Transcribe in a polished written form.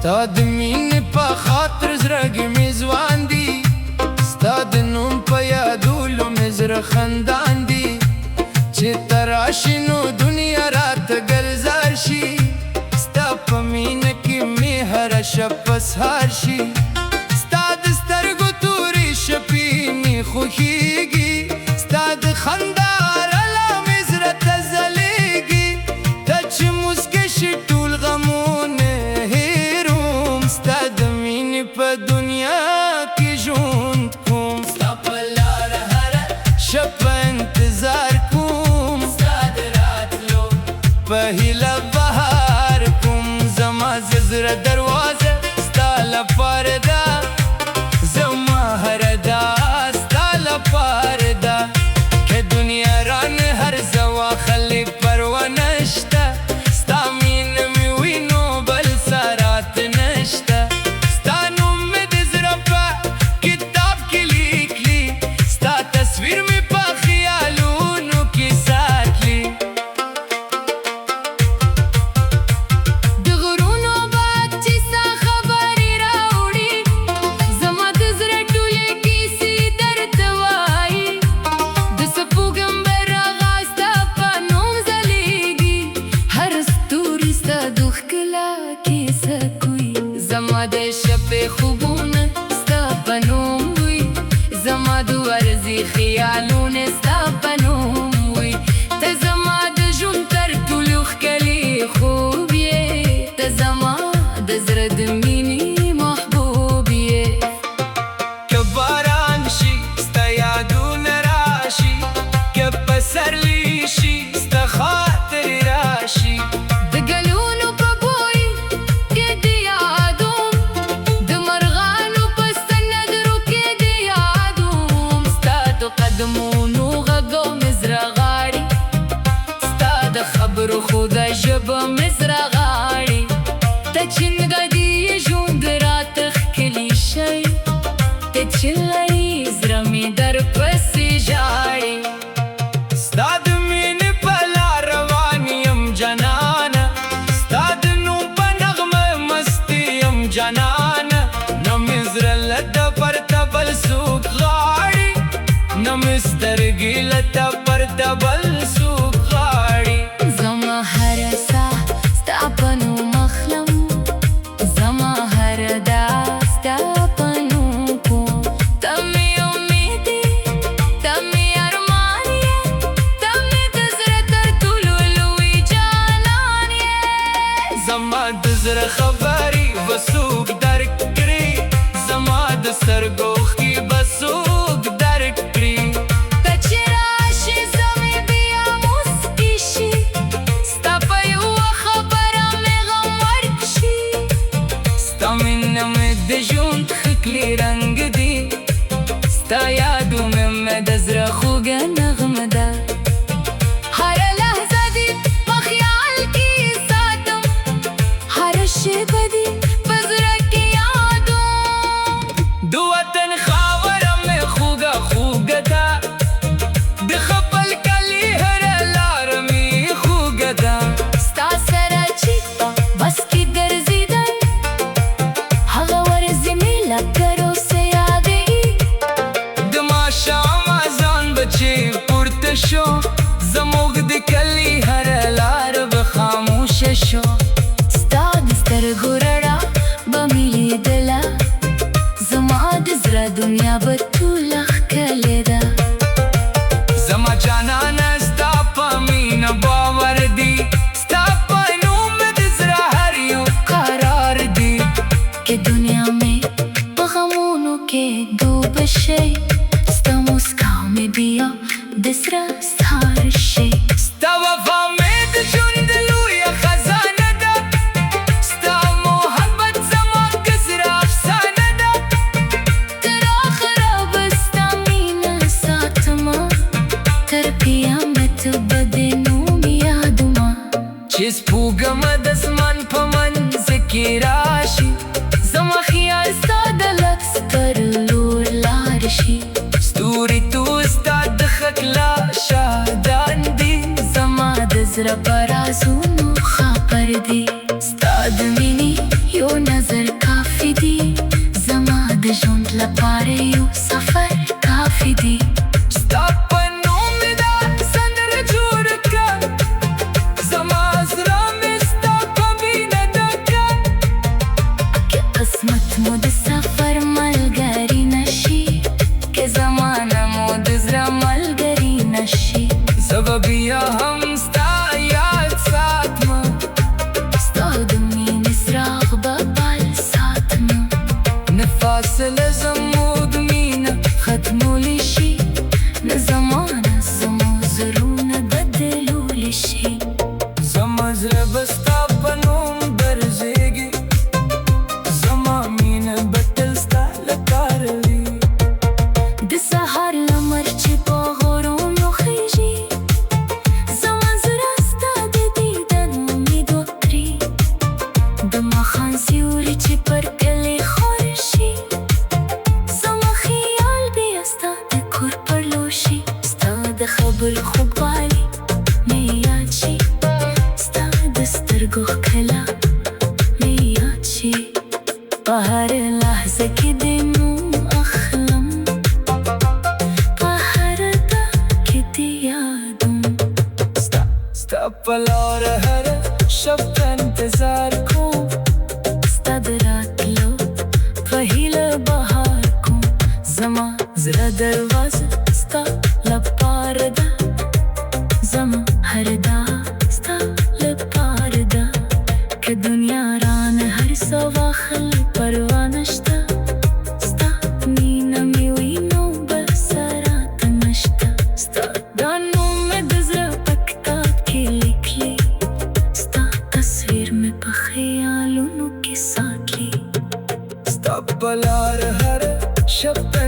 ستا د مینې په خاطر زړه کې مې ځوان دي، ستا د نوم په یادولو مې زړه خندان دي. چې ته راشې نو دنیا راته ګلزار شي، ستا په مینه کې مې هره شپه سهار شي. ستا د سترګو تورې شپې مې خوښېږي، ستا د خندا رلا مې زړه ته ځلېږي. ته چې موسکه شي ټول غمونه هېروم، ستا د مینې په دنیا کې ژوند کوم. ستا په لاره هره شپه انتظار کوم، ستا د راتلو په هیله بهار کوم. زما زړه دروازه ستا لپاره ده، زما هره دا ستا لپاره ده. که دنیا رانه هر څه واخلي پروا نشته، ستا مینه مې وینو بل څه راته نشته. ستا نوم مې د زړه په کتاب کې لیکلي، ستا تصویر مې په خیالونو کې ساتلی. د غرونو باد چې ستا خبرې راوړي، زما د زړه ټولې کیسې درته وایي. د سپوږم براغه ستا په نوم ځلېږي، هر ستوري ستا د ښکلا کیسه کوي. زما د شپې خوبونه ستا په نوم وي، زما د ورځې خیالونه ستا په نوم وي. ته زما د ژوند تر ټولو ښکلی خوب یې، ته زما د زړه د مینې محبوب یې. که باران شي ستا یادونه راشي، که پسرلی شي ستا خاطرې راشي. د ګلونو په بوی کې د یادوم، د مرغانو په سندرو کې د یادوم. ستا د قدمونو غږو مې زړه غاړي، ستا د خبرو خوږه ژبه مې زړه غاړي. ته چې نګدي ژوند راته ښکلی شی، ته چې لري زړه مې درپسې ژاړي. ستا د مینې په لار روان یم جانانه، ستا د نوم په نغمه مستي یم جانانه. نه مې زړه له ده پرته بل څوک غاړي، نه مې سترګې له ده پرته بل څوک غاړي. زما هره ساه ستا په نوم اخلم، زما هره دا ستا په نوم کوم. ته مې امید یې، ته مې ارمان یې، ته مې د زړه تر ټولو لوی جانان یې. زما د زړه خبرې به څوک درک کړي، زما د سترګو اوښکې به څوک درک کړي. ته چې راشې زه مې بیا موسکي شي، ستا په یوه خبره مې غم ورک شي. ستا مینه مې د ژوند ښکلی رنګ دی، ستا یادونه مې د زړه خوږه نغمه ده. هره لحظه دې په خیال کې ساتم، هره شیبه دې په زړه کې یادوم. د وطن خاوره مې خوږه خوږه ده، د خپل کلي هره لاره مې خوږه ده. ستا سره چې په بس کې ګرځېدل، هغه ورځې مې لکه روسه یادېږي. د ماښام اذان به چې پورته شو، زموږ د کلي هره لار به خاموشه شو. ستا د سترګو رڼا به مې لیدله، زما د زړه دنیا به ټوله ښکلې ده. زما جانانه ستا په مینه باور دی، ستا په نوم مې د زړه هر یو قرار دی. که دنیا مې په غمونو کې ډوبه شي، ستا موسکا مې بیا د زړه سهار شي. ستا وفا مې د ژوند لویه خزانه ده، ستا محبت زما که زړه افسانه ده. تر آخره به ستا مینه ساتمه، تر قیامت به د نوم یادومه. چې سپوږمه د اسمان په منځ کې راشي، زما خیال ستا د لفظ پر لور لار شي. ستوري تو ستا د ښکلا شاهدان دي، زما د زړه په رازونو خبر دی. ستا د مینې یو نظر کله مې یاد شي په هر لحظه کې د نوم اخلم په هر دم کې د یادم ستا په لاره هره شپه انتظار کوم ستا د راتلو په هیله بهار کوم زما زړه دروازه ستا لپاره ده زما هر دا ستا لپاره ده که دنیا رانه هر څه واخلي پروا نشته ستا مینه مې وي نو بل څه راته نشته ستا دا نوم مې د زړه په کتاب کې لیکلی ستا تصویر مې په خیالونو کې ساتلی ستا په لاره هره شپه